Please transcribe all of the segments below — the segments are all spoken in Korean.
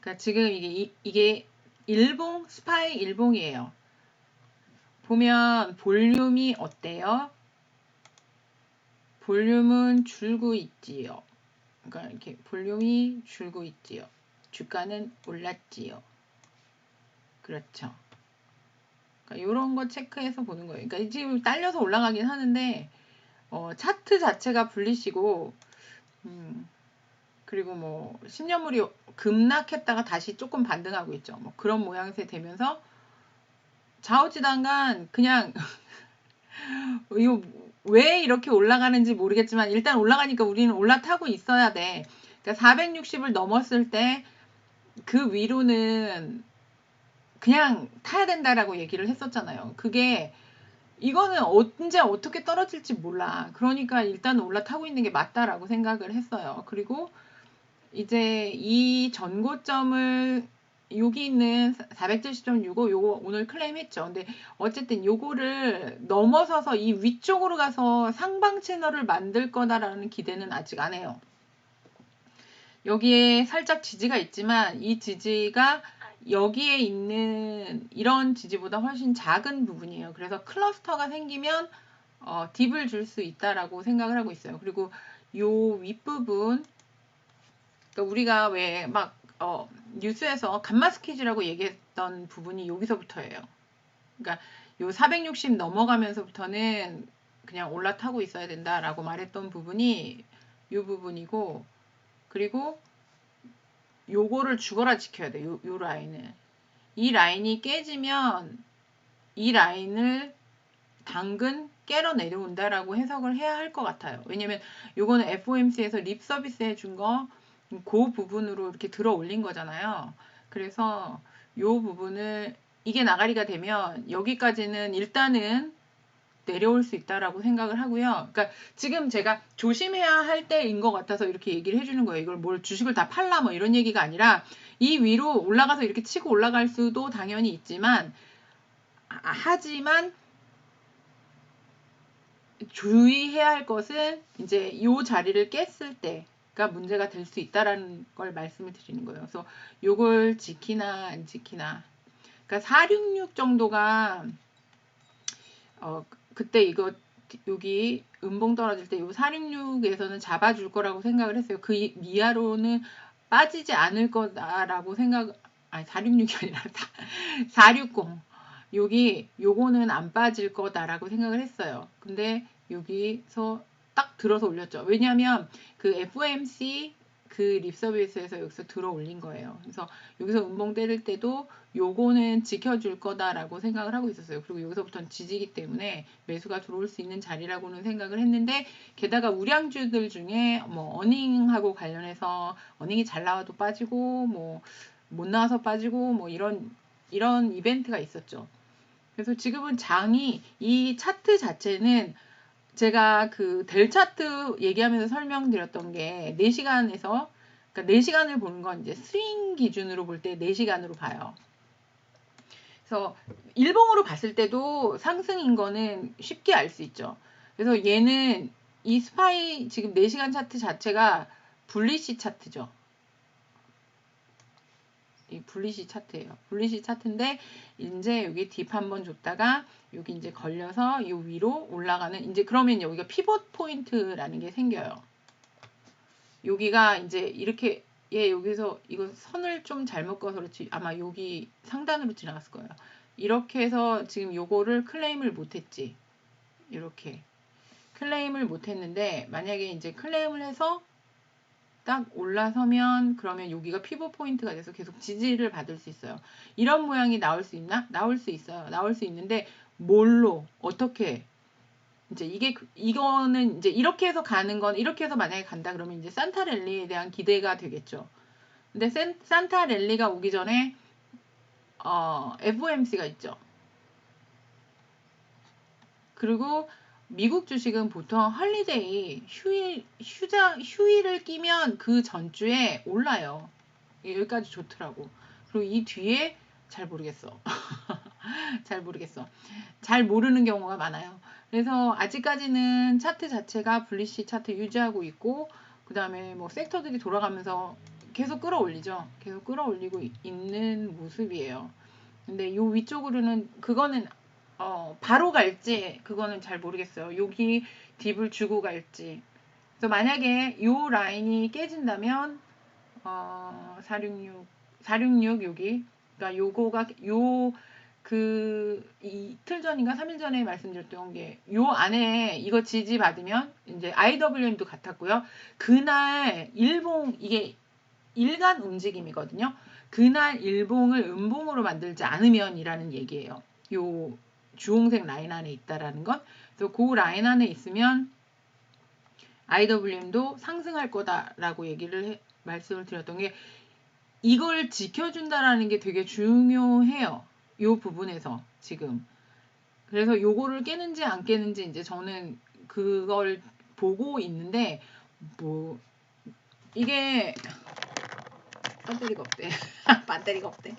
그러니까 지금 이게 일봉, 스파이 일봉이에요. 보면 볼륨이 어때요? 볼륨은 줄고 있지요. 그러니까 이렇게 볼륨이 줄고 있지요. 주가는 올랐지요. 그렇죠. 그러니까 이런 거 체크해서 보는 거예요. 그러니까 지금 딸려서 올라가긴 하는데 차트 자체가 불리시고 그리고 뭐 10년물이 급락했다가 다시 조금 반등하고 있죠. 뭐 그런 모양새 되면서 좌우지단간 그냥 이거 왜 이렇게 올라가는지 모르겠지만 일단 올라가니까 우리는 올라타고 있어야 돼. 그러니까 460을 넘었을 때 그 위로는 그냥 타야 된다라고 얘기를 했었잖아요. 그게 이거는 언제 어떻게 떨어질지 몰라. 그러니까 일단 올라타고 있는 게 맞다라고 생각을 했어요. 그리고 이제 이 전고점을 여기 있는 470.65 요거 오늘 클레임했죠. 근데 어쨌든 요거를 넘어서서 이 위쪽으로 가서 상방 채널을 만들 거다라는 기대는 아직 안 해요. 여기에 살짝 지지가 있지만 이 지지가 여기에 있는 이런 지지보다 훨씬 작은 부분이에요. 그래서 클러스터가 생기면 딥을 줄 수 있다라고 생각을 하고 있어요. 그리고 요 윗부분 그러니까 우리가 왜 막 뉴스에서 감마 스퀴즈라고 얘기했던 부분이 여기서부터예요. 그러니까 요 460 넘어가면서부터는 그냥 올라타고 있어야 된다라고 말했던 부분이 요 부분이고 그리고 요거를 죽어라 지켜야 돼. 요 라인을. 이 라인이 깨지면 이 라인을 당근 깨러 내려온다라고 해석을 해야 할 것 같아요. 왜냐면 요거는 FOMC에서 립 서비스 해준 거 그 부분으로 이렇게 들어 올린 거잖아요. 그래서 요 부분을 이게 나가리가 되면 여기까지는 일단은 내려올 수 있다라고 생각을 하고요. 그러니까 지금 제가 조심해야 할 때인 것 같아서 이렇게 얘기를 해주는 거예요. 이걸 뭘 주식을 다 팔라 뭐 이런 얘기가 아니라 이 위로 올라가서 이렇게 치고 올라갈 수도 당연히 있지만 하지만 주의해야 할 것은 이제 이 자리를 깼을 때가 문제가 될 수 있다라는 걸 말씀을 드리는 거예요. 그래서 요걸 지키나 안 지키나. 그러니까 466 정도가 그때 이거 여기 음봉 떨어질 때 요 466에서는 잡아줄 거라고 생각을 했어요. 그 이하로는 빠지지 않을 거다라고 생각 아니 466이 아니라 460 여기 요거는 안 빠질 거다라고 생각을 했어요. 근데 여기서 딱 들어서 올렸죠. 왜냐하면 그 FOMC 그 립서비스에서 여기서 들어 올린 거예요. 그래서 여기서 음봉 때릴 때도 요거는 지켜줄 거다라고 생각을 하고 있었어요. 그리고 여기서부터는 지지기 때문에 매수가 들어올 수 있는 자리라고는 생각을 했는데 게다가 우량주들 중에 뭐 어닝하고 관련해서 어닝이 잘 나와도 빠지고 뭐 못 나와서 빠지고 뭐 이런 이벤트가 있었죠. 그래서 지금은 장이 이 차트 자체는 제가 그 델 차트 얘기하면서 설명드렸던 게 4시간에서 그러니까 4시간을 보는 건 이제 스윙 기준으로 볼 때 4시간으로 봐요. 그래서 일봉으로 봤을 때도 상승인 거는 쉽게 알 수 있죠. 그래서 얘는 이 스파이 지금 4시간 차트 자체가 불리시 차트죠. 이 불리시 차트예요. 불리시 차트인데 이제 여기 딥 한번 줬다가 여기 이제 걸려서 이 위로 올라가는 이제 그러면 여기가 피벗 포인트라는 게 생겨요. 여기가 이제 이렇게 여기서 이거 선을 좀 잘못 그어서 그렇지 아마 여기 상단으로 지나갔을 거예요. 이렇게 해서 지금 요거를 클레임을 못했지. 이렇게 클레임을 못했는데 만약에 이제 클레임을 해서 딱 올라서면 그러면 여기가 피벗 포인트가 돼서 계속 지지를 받을 수 있어요. 이런 모양이 나올 수 있나? 나올 수 있어요. 나올 수 있는데 뭘로 어떻게 이제 이거는 이제 이렇게 해서 가는 건 이렇게 해서 만약에 간다 그러면 이제 산타 랠리에 대한 기대가 되겠죠. 근데 산타 랠리가 오기 전에 FOMC가 있죠. 그리고 미국 주식은 보통 헐리데이 휴일을 끼면 그 전주에 올라요. 여기까지 좋더라고. 그리고 이 뒤에 잘 모르겠어. 잘 모르겠어. 잘 모르는 경우가 많아요. 그래서 아직까지는 차트 자체가 불리시 차트 유지하고 있고 그 다음에 뭐 섹터들이 돌아가면서 계속 끌어올리죠. 계속 끌어올리고 있는 모습이에요. 근데 요 위쪽으로는 그거는 바로 갈지 그거는 잘 모르겠어요. 여기 딥을 주고 갈지. 그래서 만약에 요 라인이 깨진다면 466 여기 그러니까 요거가 이틀 전인가 3일 전에 말씀드렸던 게 요 안에 이거 지지 받으면 이제 IWM도 같았고요. 그날 일봉 이게 일간 움직임이거든요. 그날 일봉을 음봉으로 만들지 않으면이라는 얘기예요. 요 주홍색 라인 안에 있다라는 건. 그래서 그 라인 안에 있으면 IWM도 상승할 거다라고 말씀을 드렸던 게 이걸 지켜준다라는 게 되게 중요해요. 요 부분에서 지금. 그래서 요거를 깨는지 안 깨는지 이제 저는 그걸 보고 있는데 뭐 이게 배터리가 없대. 배터리가 없대.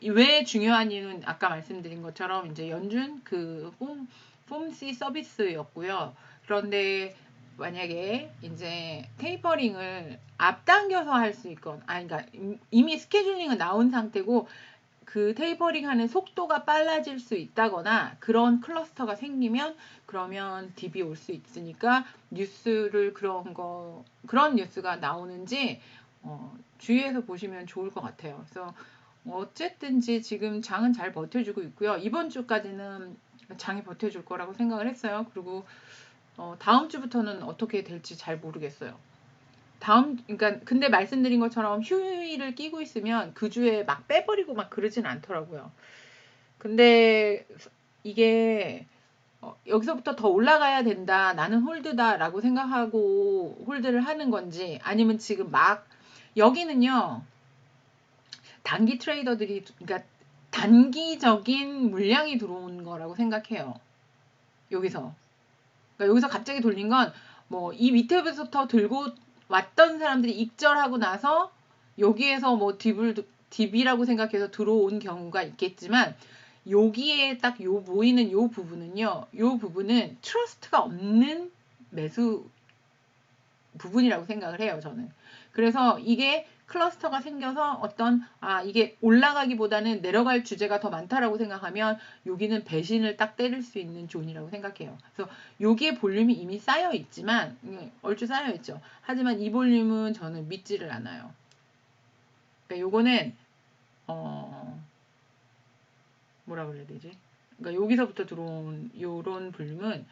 왜 중요한 이유는 아까 말씀드린 것처럼 이제 연준 폼C 서비스였고요. 그런데 만약에 이제 테이퍼링을 앞당겨서 할 수 있건, 그러니까 이미 스케줄링은 나온 상태고 그 테이퍼링 하는 속도가 빨라질 수 있다거나 그런 클러스터가 생기면 그러면 딥이 올 수 있으니까 그런 뉴스가 나오는지 주의해서 보시면 좋을 것 같아요. 그래서 어쨌든지 지금 장은 잘 버텨주고 있고요. 이번 주까지는 장이 버텨줄 거라고 생각을 했어요. 그리고 다음 주부터는 어떻게 될지 잘 모르겠어요. 그러니까 근데 말씀드린 것처럼 휴일을 끼고 있으면 그 주에 막 빼버리고 막 그러진 않더라고요. 근데 이게 여기서부터 더 올라가야 된다, 나는 홀드다라고 생각하고 홀드를 하는 건지 아니면 지금 막 여기는요 단기 트레이더들이 그러니까 단기적인 물량이 들어온 거라고 생각해요. 여기서 그러니까 여기서 갑자기 돌린 건 뭐 이 밑에부터 들고 왔던 사람들이 익절하고 나서 여기에서 뭐 딥이라고 생각해서 들어온 경우가 있겠지만 여기에 딱 요 보이는 요 부분은요. 요 부분은 트러스트가 없는 매수 부분이라고 생각을 해요, 저는. 그래서 이게 클러스터가 생겨서 이게 올라가기보다는 내려갈 주제가 더 많다라고 생각하면 여기는 배신을 딱 때릴 수 있는 존이라고 생각해요. 그래서 여기에 볼륨이 이미 쌓여 있지만 얼추 쌓여 있죠. 하지만 이 볼륨은 저는 믿지를 않아요. 그러니까 요거는 뭐라 그래야 되지? 그러니까 여기서부터 들어온 요런 볼륨은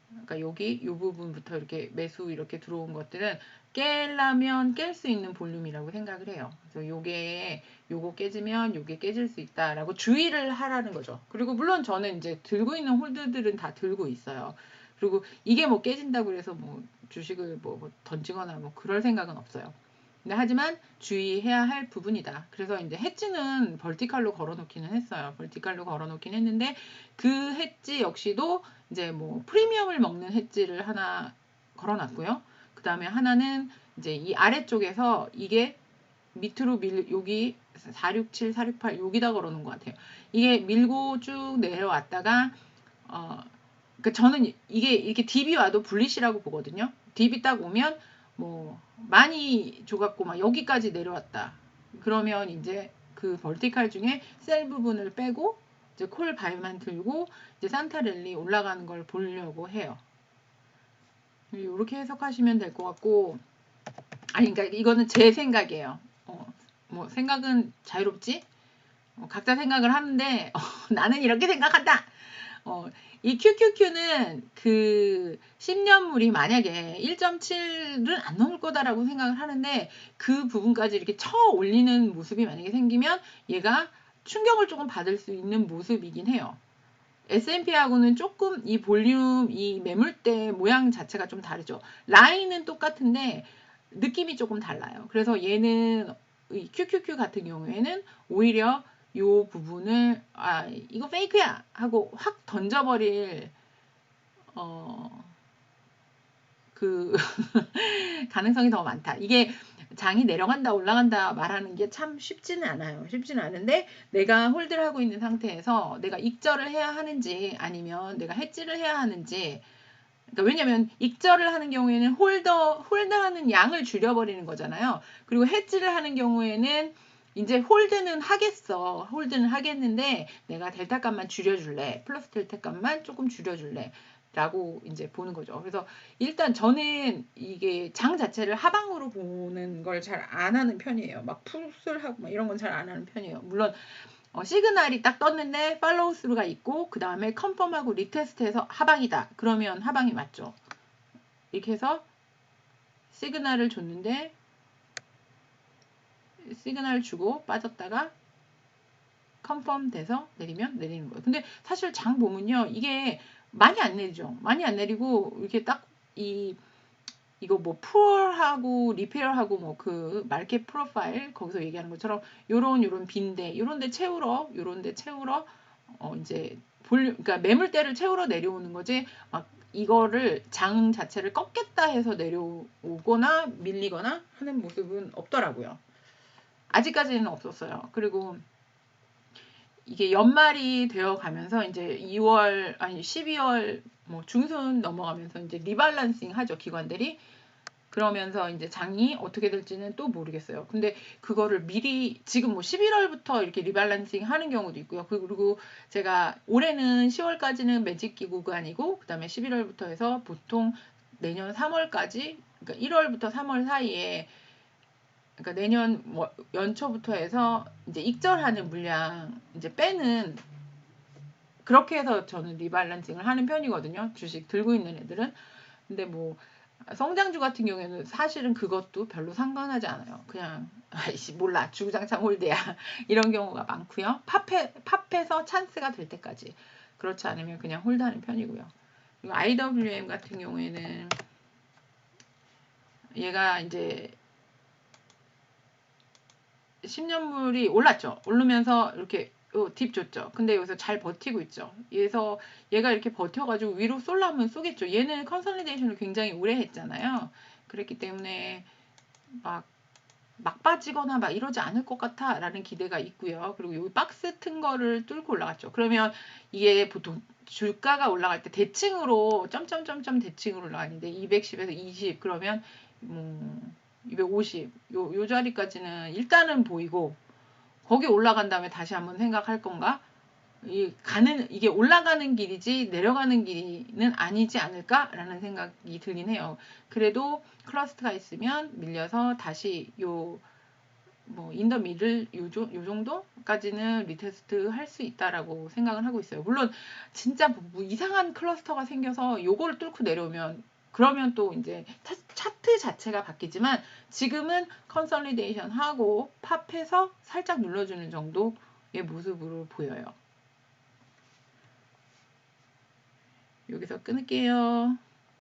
그러니까 여기 이 부분부터 이렇게 매수 이렇게 들어온 것들은 깰라면 깰 수 있는 볼륨이라고 생각을 해요. 그래서 요거 깨지면 요게 깨질 수 있다라고 주의를 하라는 거죠. 그리고 물론 저는 이제 들고 있는 홀드들은 다 들고 있어요. 그리고 이게 뭐 깨진다고 해서 뭐 주식을 뭐 던지거나 뭐 그럴 생각은 없어요. 근데 하지만 주의해야 할 부분이다. 그래서 이제 해지는 벌티칼로 걸어놓기는 했어요. 벌티칼로 걸어놓긴 했는데 그 해지 역시도 이제 뭐 프리미엄을 먹는 해지를 하나 걸어놨고요. 그 다음에 하나는 이제 이 아래쪽에서 이게 밑으로 여기 467, 468 여기다 걸어놓은 것 같아요. 이게 밀고 쭉 내려왔다가 그러니까 저는 이게 이렇게 딥이 와도 불리시라고 보거든요. 딥이 딱 오면 뭐 많이 줘갖고 막 여기까지 내려왔다. 그러면 이제 그 벌티칼 중에 셀 부분을 빼고 이제 콜 바이만 들고 이제 산타랠리 올라가는 걸 보려고 해요. 이렇게 해석하시면 될 것 같고 그러니까 이거는 제 생각이에요. 뭐 생각은 자유롭지? 각자 생각을 하는데 나는 이렇게 생각한다. 이 QQQ는 그 10년물이 만약에 1.7은 안 넘을 거다라고 생각을 하는데 그 부분까지 이렇게 쳐 올리는 모습이 만약에 생기면 얘가 충격을 조금 받을 수 있는 모습이긴 해요. S&P하고는 조금 이 볼륨, 이 매물대 모양 자체가 좀 다르죠. 라인은 똑같은데 느낌이 조금 달라요. 그래서 얘는 이 QQQ 같은 경우에는 오히려 요 부분을 이거 페이크야 하고 확 던져버릴 그 가능성이 더 많다. 이게 장이 내려간다 올라간다 말하는 게 참 쉽지는 않아요. 쉽지는 않은데 내가 홀드를 하고 있는 상태에서 내가 익절을 해야 하는지 아니면 내가 해지를 해야 하는지 그러니까 왜냐면 익절을 하는 경우에는 홀드하는 양을 줄여버리는 거잖아요. 그리고 헤지를 하는 경우에는 이제 홀드는 하겠는데 내가 델타 값만 줄여줄래, 플러스 델타 값만 조금 줄여줄래 라고 이제 보는 거죠. 그래서 일단 저는 이게 장 자체를 하방으로 보는 걸 잘 안 하는 편이에요. 막 풋을 하고 막 이런 건 잘 안 하는 편이에요. 물론 시그널이 딱 떴는데 팔로우 스루가 있고 그 다음에 컨펌하고 리테스트해서 하방이다. 그러면 하방이 맞죠. 이렇게 해서 시그널을 줬는데 시그널 주고 빠졌다가 컨펌 돼서 내리면 내리는 거예요. 근데 사실 장 보면요. 이게 많이 안 내리죠. 많이 안 내리고 이렇게 딱 이거 뭐 풀하고 리페어하고 뭐 그 마켓 프로파일 거기서 얘기하는 것처럼 요런 빈대 요런데 채우러 이제 그러니까 매물대를 채우러 내려오는 거지 막 이거를 장 자체를 꺾겠다 해서 내려오거나 밀리거나 하는 모습은 없더라고요. 아직까지는 없었어요. 그리고 이게 연말이 되어 가면서 이제 2월 아니 12월 뭐 중순 넘어가면서 이제 리밸런싱 하죠, 기관들이. 그러면서 이제 장이 어떻게 될지는 또 모르겠어요. 근데 그거를 미리 지금 뭐 11월부터 이렇게 리밸런싱 하는 경우도 있고요. 그리고 제가 올해는 10월까지는 매직 기구 구간이고 그다음에 11월부터 해서 보통 내년 3월까지 그러니까 1월부터 3월 사이에 그러니까 내년 뭐 연초부터 해서 이제 익절하는 물량 이제 빼는 그렇게 해서 저는 리밸런싱을 하는 편이거든요. 주식 들고 있는 애들은. 근데 뭐 성장주 같은 경우에는 사실은 그것도 별로 상관하지 않아요. 그냥 아이씨 몰라 주구장창 홀대야 이런 경우가 많고요. 팝해서 찬스가 될 때까지 그렇지 않으면 그냥 홀드하는 편이고요. 그리고 IWM 같은 경우에는 얘가 이제 10년물이 올랐죠. 오르면서 이렇게 딥 줬죠. 근데 여기서 잘 버티고 있죠. 그래서 얘가 이렇게 버텨가지고 위로 쏠라면 쏘겠죠. 얘는 컨설리데이션을 굉장히 오래 했잖아요. 그랬기 때문에 막 빠지거나 막 이러지 않을 것 같아 라는 기대가 있고요. 그리고 여기 박스 튼 거를 뚫고 올라갔죠. 그러면 이게 보통 주가가 올라갈 때 대칭으로 점점점점 대칭으로 올라가는데 210에서 20 그러면 250 요 자리까지는 일단은 보이고 거기 올라간 다음에 다시 한번 생각할 건가? 이게 올라가는 길이지 내려가는 길이는 아니지 않을까라는 생각이 들긴 해요. 그래도 클러스트가 있으면 밀려서 다시 뭐 인더 미들 요 정도까지는 리테스트 할 수 있다라고 생각을 하고 있어요. 물론 진짜 뭐 이상한 클러스터가 생겨서 요거를 뚫고 내려오면 그러면 또 이제 차트 자체가 바뀌지만 지금은 컨설리데이션 하고 팝해서 살짝 눌러주는 정도의 모습으로 보여요. 여기서 끊을게요.